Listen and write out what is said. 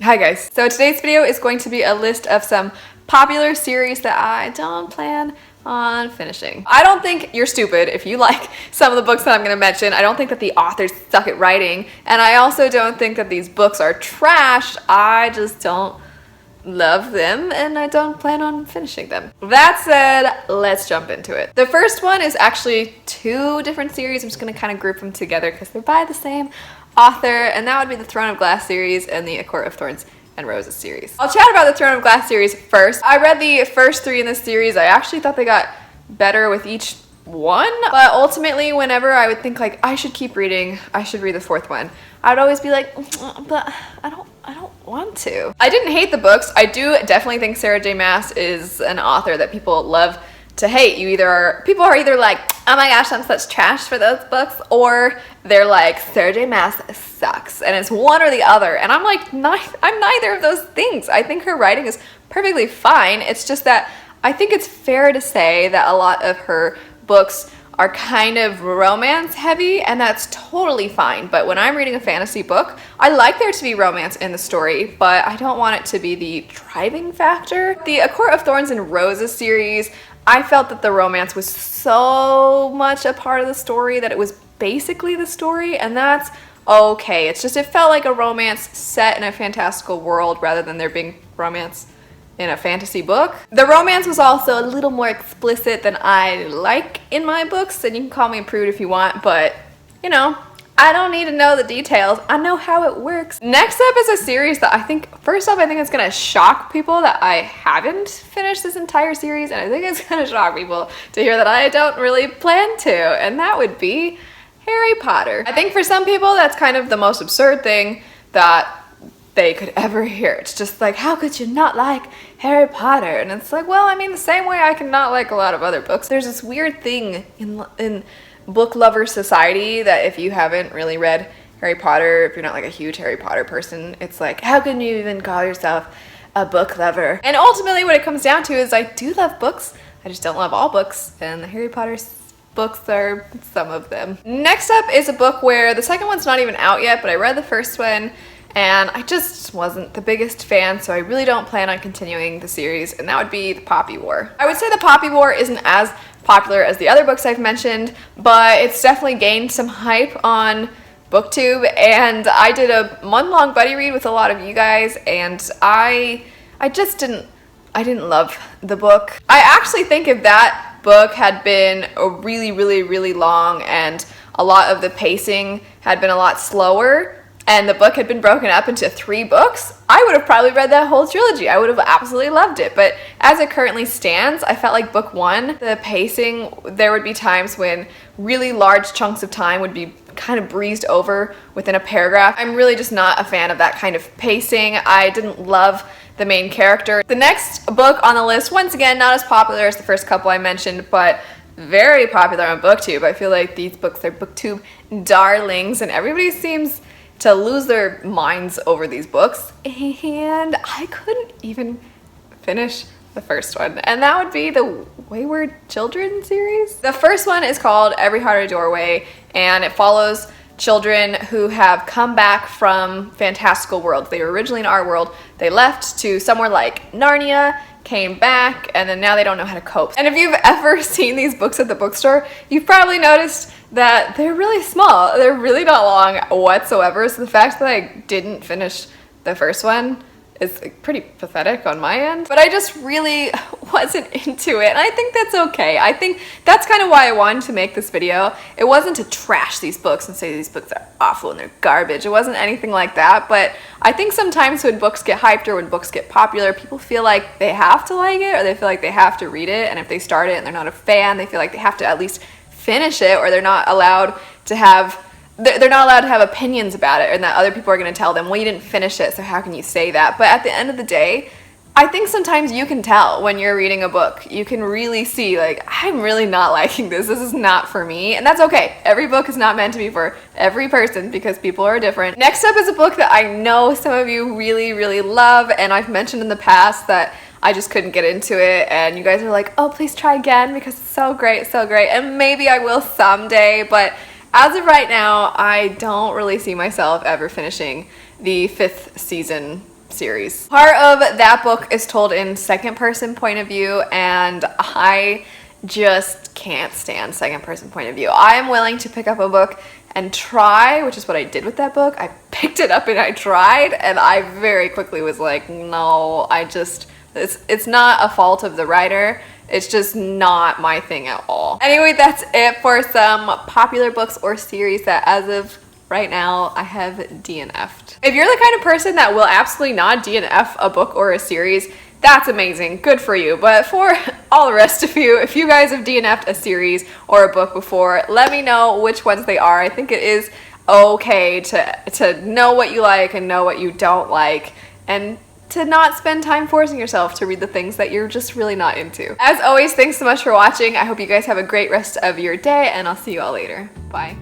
Hi guys. So today's video is going to be a list of some popular series that I don't plan on finishing. I don't think you're stupid if you like some of the books that I'm going to mention. I don't think that the authors suck at writing, and I also don't think that these books are trash. I just don't love them and I don't plan on finishing them. That said, let's jump into it. The first one is actually two different series. I'm just going to kind of group them together because they're by the same author, and that would be the Throne of Glass series and the A Court of Thorns and Roses series. I'll chat about the Throne of Glass series first. I read the first three in this series. I actually thought they got better with each one, but ultimately whenever I would think like I should keep reading, I should read the fourth one, I would always be like, but I don't want to. I didn't hate the books. I do definitely think J Maas is an author that people love to hate. People are either like, oh my gosh, I'm such trash for those books, or they're like, J Maas sucks, and it's one or the other. And I'm like, I'm neither of those things. I think her writing is perfectly fine. It's just that I think it's fair to say that a lot of her books are kind of romance heavy, and that's totally fine. But when I'm reading a fantasy book, I like there to be romance in the story, but I don't want it to be the driving factor. The A Court of Thorns and Roses series, I felt that the romance was so much a part of the story that it was basically the story, and that's okay. It's just, it felt like a romance set in a fantastical world rather than there being romance in a fantasy book. The romance was also a little more explicit than I like in my books, and you can call me a prude if you want, but you know, I don't need to know the details. I know how it works. Next up is a series that I think, first off, I think it's gonna shock people that I haven't finished this entire series, and I think it's gonna shock people to hear that I don't really plan to, and that would be Harry Potter. I think for some people that's kind of the most absurd thing that they could ever hear. It's just like, how could you not like Harry Potter? And it's like, well, I mean, the same way I can not like a lot of other books. There's this weird thing in book lover society that if you haven't really read Harry Potter, if you're not like a huge Harry Potter person, it's like, how can you even call yourself a book lover? And ultimately what it comes down to is I do love books, I just don't love all books, and the Harry Potter books are some of them. Next up is a book where the second one's not even out yet, but I read the first one and I just wasn't the biggest fan, so I really don't plan on continuing the series, and that would be The Poppy War. I would say The Poppy War isn't as popular as the other books I've mentioned, but it's definitely gained some hype on Booktube, and I did a month-long buddy read with a lot of you guys, and I didn't love the book. I actually think if that book had been a really long and a lot of the pacing had been a lot slower, and the book had been broken up into 3 books, I would have probably read that whole trilogy. I would have absolutely loved it. But as it currently stands, I felt like book 1, the pacing, there would be times when really large chunks of time would be kind of breezed over within a paragraph. I'm really just not a fan of that kind of pacing. I didn't love the main character. The next book on the list, once again, not as popular as the first couple I mentioned, but very popular on Booktube. I feel like these books are Booktube darlings, and everybody seems to lose their minds over these books, and I couldn't even finish the first one, and that would be the Wayward Children series. The first one is called Every Heart a Doorway, and it follows children who have come back from fantastical worlds. They were originally in our world, they left to somewhere like Narnia, came back, and then now they don't know how to cope. And if you've ever seen these books at the bookstore, you've probably noticed that they're really small. They're really not long whatsoever, so the fact that I didn't finish the first one is pretty pathetic on my end. But I just really wasn't into it, and I think that's okay. I think that's kind of why I wanted to make this video. It wasn't to trash these books and say these books are awful and they're garbage. It wasn't anything like that, but I think sometimes when books get hyped or when books get popular, people feel like they have to like it, or they feel like they have to read it, and if they start it and they're not a fan, they feel like they have to at least finish it, or they're not allowed to have opinions about it, and that other people are going to tell them, well, you didn't finish it, so how can you say that? But at the end of the day, I think sometimes you can tell when you're reading a book. You can really see, like, I'm really not liking this. This is not for me, and that's okay. Every book is not meant to be for every person because people are different. Next up is a book that I know some of you really love, and I've mentioned in the past that I just couldn't get into it, and you guys are like, oh, please try again because it's so great, and maybe I will someday, but as of right now, I don't really see myself ever finishing the 5th season series. Part of that book is told in second person point of view, and I just can't stand second person point of view. I am willing to pick up a book and try, which is what I did with that book. I picked it up and I tried, and I very quickly was like, no, it's not a fault of the writer. It's just not my thing at all. Anyway, that's it for some popular books or series that as of right now I have DNF'd. If you're the kind of person that will absolutely not DNF a book or a series, that's amazing, good for you. But for all the rest of you, if you guys have DNF'd a series or a book before, let me know which ones they are. I think it is okay to know what you like and know what you don't like, and to not spend time forcing yourself to read the things that you're just really not into. As always, thanks so much for watching. I hope you guys have a great rest of your day, and I'll see you all later. Bye.